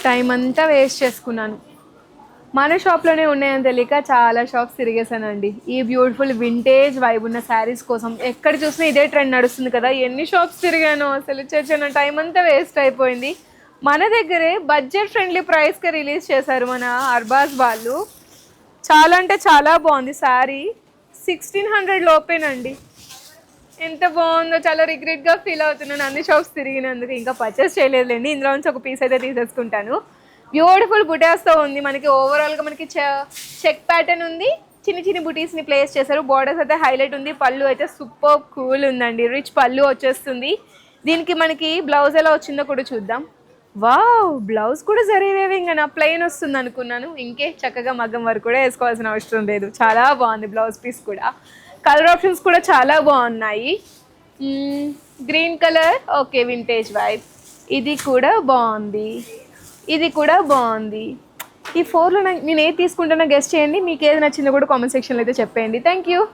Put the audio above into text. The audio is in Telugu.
టైం అంతా వేస్ట్ చేసుకున్నాను. మన షాప్లోనే ఉన్నాయని తెలియక చాలా షాప్స్ తిరిగేసానండి ఈ బ్యూటిఫుల్ వింటేజ్ వైబ్ ఉన్న శారీస్ కోసం. ఎక్కడ చూసినా ఇదే ట్రెండ్ నడుస్తుంది కదా, ఎన్ని షాప్స్ తిరిగాను అసలు. చేసిన టైం అంతా వేస్ట్ అయిపోయింది. మన దగ్గరే బడ్జెట్ ఫ్రెండ్లీ ప్రైస్కి రిలీజ్ చేశారు మన అర్బాజ్ వాళ్ళు. చాలా అంటే చాలా బాగుంది శారీ. 1600 లోపేనండి. ఎంత బాగుందో, చాలా రిగ్రెట్గా ఫీల్ అవుతున్నాను అన్ని షాప్స్ తిరిగినందుకు. ఇంకా పర్చేస్ చేయలేదులేండి, ఇందులో నుంచి ఒక పీస్ అయితే తీసేసుకుంటాను. బ్యూటిఫుల్ బుటాస్తో ఉంది మనకి. ఓవరాల్గా మనకి చెక్ ప్యాటర్న్ ఉంది, చిన్న చిన్న బుటీస్ని ప్లేస్ చేశారు. బార్డర్స్ అయితే హైలైట్ ఉంది. పళ్ళు అయితే సూపర్ కూల్ ఉందండి, రిచ్ పళ్ళు వచ్చేస్తుంది. దీనికి మనకి బ్లౌజ్ ఎలా వచ్చిందో కూడా చూద్దాం. వావ్, బ్లౌజ్ కూడా జరిగేవి ఇంకా నా ప్లెయిన్ వస్తుంది అనుకున్నాను. ఇంకే చక్కగా మగ్గం వరకు కూడా వేసుకోవాల్సిన అవసరం లేదు. చాలా బాగుంది బ్లౌజ్ పీస్ కూడా. కలర్ ఆప్షన్స్ కూడా చాలా బాగున్నాయి. Green colour, okay, vintage vibe. ఇది కూడా బాగుంది, ఇది కూడా బాగుంది. ఈ 4లో నేను ఏది తీసుకుంటానో గెస్ట్ చేయండి. మీకు ఏది నచ్చిందో కూడా కామెంట్ సెక్షన్లో అయితే చెప్పేయండి. Thank you.